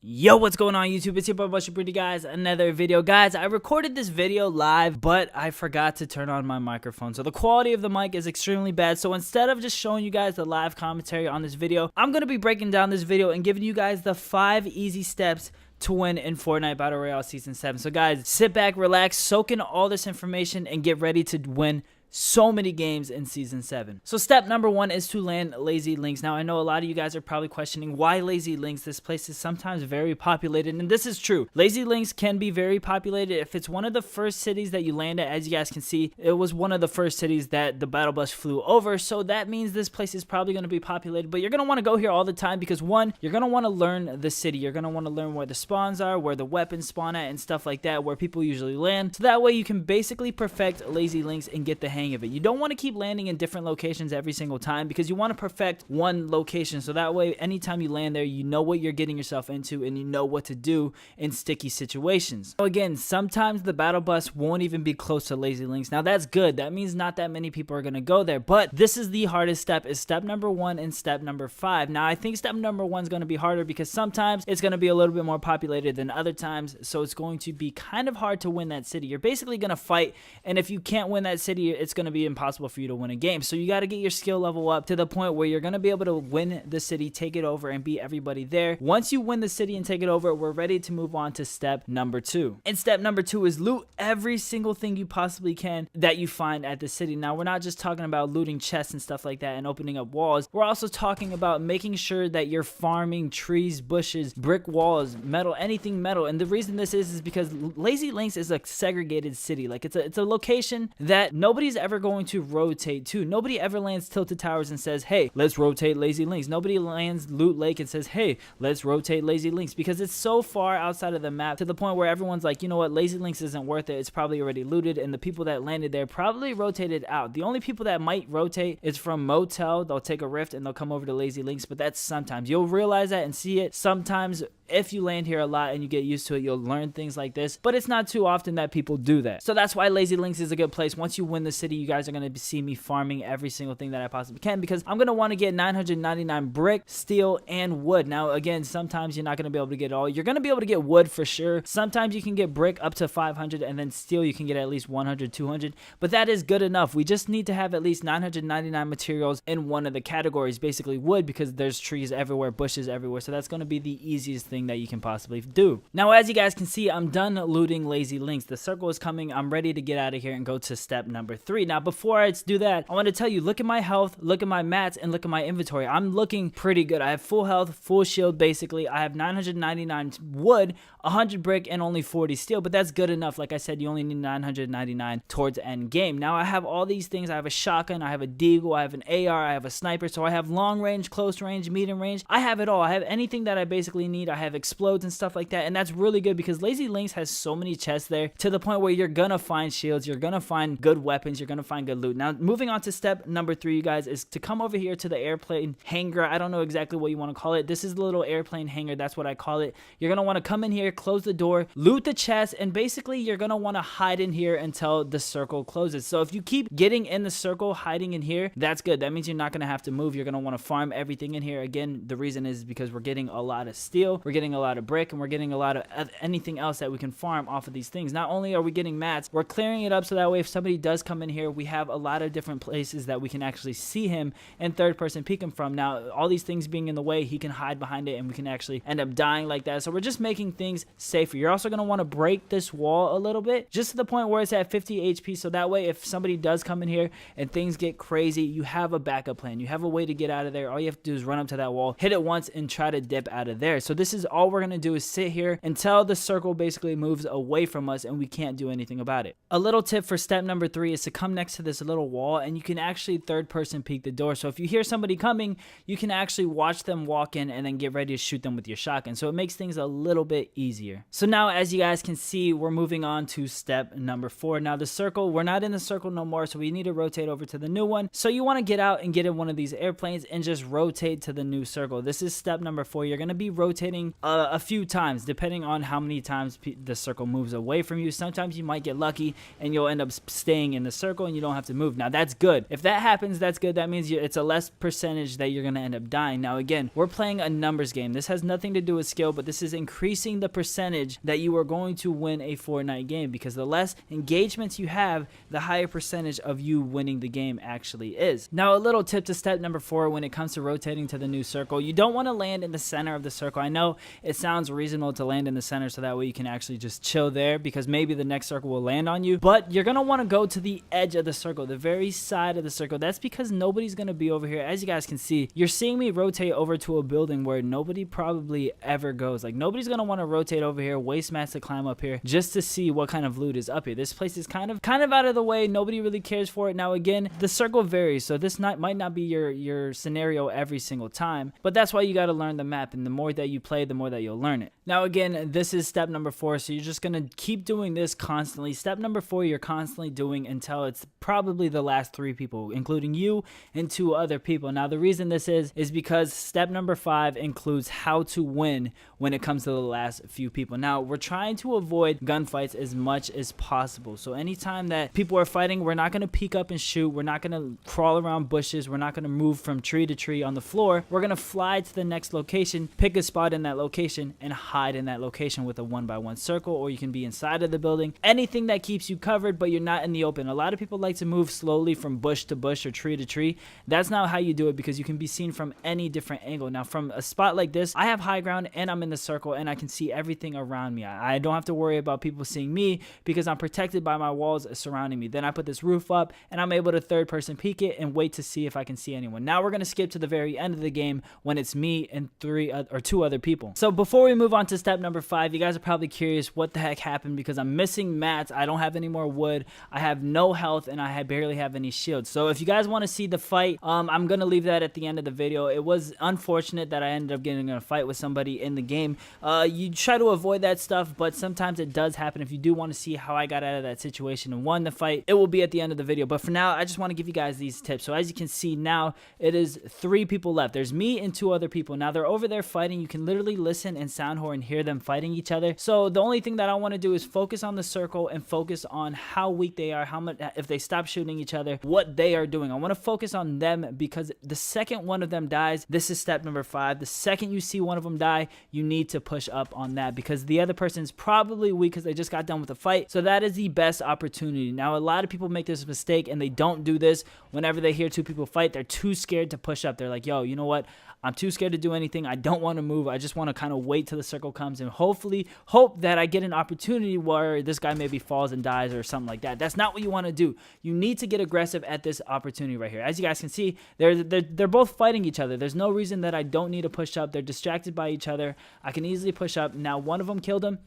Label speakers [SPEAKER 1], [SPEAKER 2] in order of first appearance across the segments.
[SPEAKER 1] Yo, what's going on YouTube? It's your boy Pretty guys, another video. Guys, I recorded this video live, but I forgot to turn on my microphone. So the quality of the mic is extremely bad. So instead of just showing you guys the live commentary on this video, I'm going to be breaking down this video and giving you guys the 5 easy steps to win in Fortnite Battle Royale Season 7. So guys, sit back, relax, soak in all this information, and get ready to win so many games in Season 7. So step number 1 is to land Lazy Links. Now, I know a lot of you guys are probably questioning why Lazy Links. This place is sometimes very populated, and this is true. Lazy Links can be very populated. If it's one of the first cities that you land at, as you guys can see, it was one of the first cities that the battle bus flew over, so that means this place is probably going to be populated, but you're going to want to go here all the time because, one, you're going to want to learn the city. You're going to want to learn where the spawns are, where the weapons spawn at, and stuff like that, where people usually land, so that way you can basically perfect Lazy Links and get the hang of it. You don't want to keep landing in different locations every single time because you want to perfect one location, so that way anytime you land there, you know what you're getting yourself into and you know what to do in sticky situations. So again, sometimes the battle bus won't even be close to Lazy Links. Now that's good. That means not that many people are going to go there, but this is the hardest step, is step number 1 and step number 5. Now I think step number 1 is going to be harder because sometimes it's going to be a little bit more populated than other times, so it's going to be kind of hard to win that city. You're basically going to fight, and if you can't win that city, it's going to be impossible for you to win a game. So you got to get your skill level up to the point where you're going to be able to win the city, take it over, and beat everybody there. Once you win the city and take it over, we're ready to move on to step number 2. And step number 2 is loot every single thing you possibly can that you find at the city. Now we're not just talking about looting chests and stuff like that and opening up walls. We're also talking about making sure that you're farming trees, bushes, brick walls, metal, anything metal. And the reason this is because Lazy Links is a segregated city. Like it's a location that nobody's ever going to rotate to. Nobody ever lands Tilted Towers and says, hey, let's rotate Lazy Links. Nobody lands Loot Lake and says, hey, let's rotate Lazy Links, because it's so far outside of the map to the point where everyone's like, you know what, Lazy Links isn't worth it. It's probably already looted, and the people that landed there probably rotated out. The only people that might rotate is from Motel. They'll take a rift and they'll come over to Lazy Links, but that's sometimes. You'll realize that and see it sometimes. If you land here a lot and you get used to it, you'll learn things like this, but it's not too often that people do that. So that's why Lazy Links is a good place. Once you win the city, you guys are going to see me farming every single thing that I possibly can, because I'm going to want to get 999 brick, steel, and wood. Now, again, sometimes you're not going to be able to get it all. You're going to be able to get wood for sure. Sometimes you can get brick up to 500, and then steel you can get at least 100, 200, but that is good enough. We just need to have at least 999 materials in one of the categories, basically wood, because there's trees everywhere, bushes everywhere, so that's going to be the easiest thing that you can possibly do. Now, as you guys can see, I'm done looting Lazy Links. The circle is coming. I'm ready to get out of here and go to step number 3. Now, before I do that, I want to tell you, look at my health, look at my mats, and look at my inventory. I'm looking pretty good. I have full health, full shield, basically. I have 999 wood, 100 brick, and only 40 steel, but that's good enough. Like I said, you only need 999 towards end game. Now, I have all these things. I have a shotgun, I have a deagle, I have an AR, I have a sniper, so I have long range, close range, medium range. I have it all. I have anything that I basically need. I have explodes and stuff like that, and that's really good because Lazy Links has so many chests there to the point where you're gonna find shields, you're gonna find good weapons, you're gonna find good loot. Now, moving on to step number 3, you guys, is to come over here to the airplane hangar. I don't know exactly what you want to call it. This is the little airplane hangar. That's what I call it. You're gonna want to come in here, close the door, loot the chest, and basically you're gonna want to hide in here until the circle closes. So if you keep getting in the circle, hiding in here, that's good. That means you're not gonna have to move. You're gonna want to farm everything in here. Again, the reason is because we're getting a lot of steel, we're getting a lot of brick, and we're getting a lot of anything else that we can farm off of these things. Not only are we getting mats, we're clearing it up so that way if somebody does come in here, we have a lot of different places that we can actually see him and third person peek him from. Now, all these things being in the way, he can hide behind it and we can actually end up dying like that. So we're just making things safer. You're also going to want to break this wall a little bit, just to the point where it's at 50 HP, so that way if somebody does come in here and things get crazy, you have a backup plan. You have a way to get out of there. All you have to do is run up to that wall, hit it once, and try to dip out of there. So this is all we're going to do, is sit here until the circle basically moves away from us and we can't do anything about it. A little tip for step number 3 is to come next to this little wall and you can actually third person peek the door. So if you hear somebody coming, you can actually watch them walk in and then get ready to shoot them with your shotgun. So it makes things a little bit easier. So now, as you guys can see, we're moving on to step number 4. Now the circle, we're not in the circle no more, so we need to rotate over to the new one. So you want to get out and get in one of these airplanes and just rotate to the new circle. This is step number 4. You're going to be rotating game a few times, depending on how many times the circle moves away from you. Sometimes you might get lucky and you'll end up staying in the circle and you don't have to move. Now that's good. If that happens, that's good. That means it's a less percentage that you're going to end up dying. Now again, we're playing a numbers game. This has nothing to do with skill, but this is increasing the percentage that you are going to win a Fortnite game, because the less engagements you have, the higher percentage of you winning the game actually is. Now a little tip to step number 4 when it comes to rotating to the new circle. You don't want to land in the center of the circle. I know it sounds reasonable to land in the center so that way you can actually just chill there, because maybe the next circle will land on you, but you're going to want to go to the edge of the circle, the very side of the circle. That's because nobody's going to be over here. As you guys can see, you're seeing me rotate over to a building where nobody probably ever goes. Like, nobody's going to want to rotate over here, waste mats to climb up here just to see what kind of loot is up here. This place is kind of out of the way. Nobody really cares for it. Now again, the circle varies, so this might not be your scenario every single time, but that's why you got to learn the map, and the more that you play, the more that you'll learn it. Now again, this is step number 4, so you're just going to keep doing this constantly. Step number 4 you're constantly doing until it's probably the last 3 people, including you and 2 other people. Now the reason this is because step number 5 includes how to win when it comes to the last few people. Now we're trying to avoid gunfights as much as possible, so anytime that people are fighting, we're not going to peek up and shoot. We're not going to crawl around bushes. We're not going to move from tree to tree on the floor. We're going to fly to the next location, pick a spot in that location, and hide in that location with a 1x1 circle, or you can be inside of the building. Anything that keeps you covered but you're not in the open. A lot of people like to move slowly from bush to bush or tree to tree. That's not how you do it, because you can be seen from any different angle. Now from a spot like this, I have high ground and I'm in the circle and I can see everything around me. I don't have to worry about people seeing me because I'm protected by my walls surrounding me. Then I put this roof up and I'm able to third person peek it and wait to see if I can see anyone. Now we're going to skip to the very end of the game when it's me and 2 other people. So before we move on to step number 5, you guys are probably curious what the heck happened, because I'm missing mats. I don't have any more wood. I have no health and I barely have any shields. So if you guys want to see the fight, I'm going to leave that at the end of the video. It was unfortunate that I ended up getting in a fight with somebody in the game. You try to avoid that stuff, but sometimes it does happen. If you do want to see how I got out of that situation and won the fight, it will be at the end of the video. But for now, I just want to give you guys these tips. So as you can see now, it is 3 people left. There's me and 2 other people. Now they're over there fighting. You can literally listen and sound horn and hear them fighting each other. So the only thing that I want to do is focus on the circle and focus on how weak they are, how much, if they stop shooting each other, what they are doing. I want to focus on them, because the second one of them dies, this is step number 5. The second you see one of them die, you need to push up on that, because the other person's probably weak because they just got done with the fight. So that is the best opportunity. Now a lot of people make this mistake and they don't do this. Whenever they hear 2 people fight, they're too scared to push up. They're like, yo, you know what? I'm too scared to do anything. I don't want to move. I just want to kind of wait till the circle comes and hopefully hope that I get an opportunity where this guy maybe falls and dies or something like that. That's not what you want to do. You need to get aggressive at this opportunity right here. As you guys can see, they're both fighting each other. There's no reason that I don't need to push up. They're distracted by each other. I can easily push up. Now one of them killed him.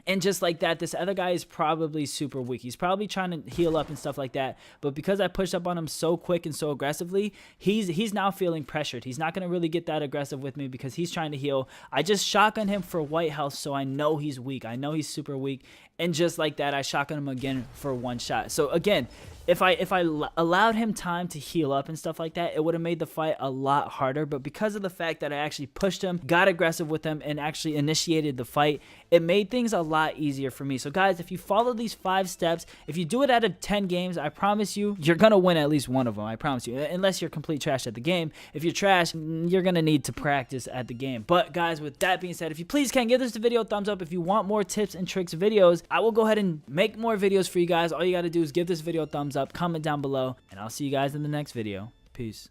[SPEAKER 1] And just like that, this other guy is probably super weak. He's probably trying to heal up and stuff like that. But because I pushed up on him so quick and so aggressively, he's now feeling pressured. He's not going to really get that aggressive with me because he's trying to heal. I just shotgun him for white health, so I know he's weak. I know he's super weak. And just like that, I shotgun him again for 1 shot. So again, if I allowed him time to heal up and stuff like that, it would have made the fight a lot harder. But because of the fact that I actually pushed him, got aggressive with him, and actually initiated the fight, it made things a lot easier for me. So guys, if you follow these 5 steps, if you do it out of 10 games, I promise you, you're going to win at least one of them. I promise you. Unless you're complete trash at the game. If you're trash, you're going to need to practice at the game. But guys, with that being said, if you please can, give this video a thumbs up. If you want more tips and tricks videos, I will go ahead and make more videos for you guys. All you got to do is give this video a thumbs up, comment down below, and I'll see you guys in the next video. Peace.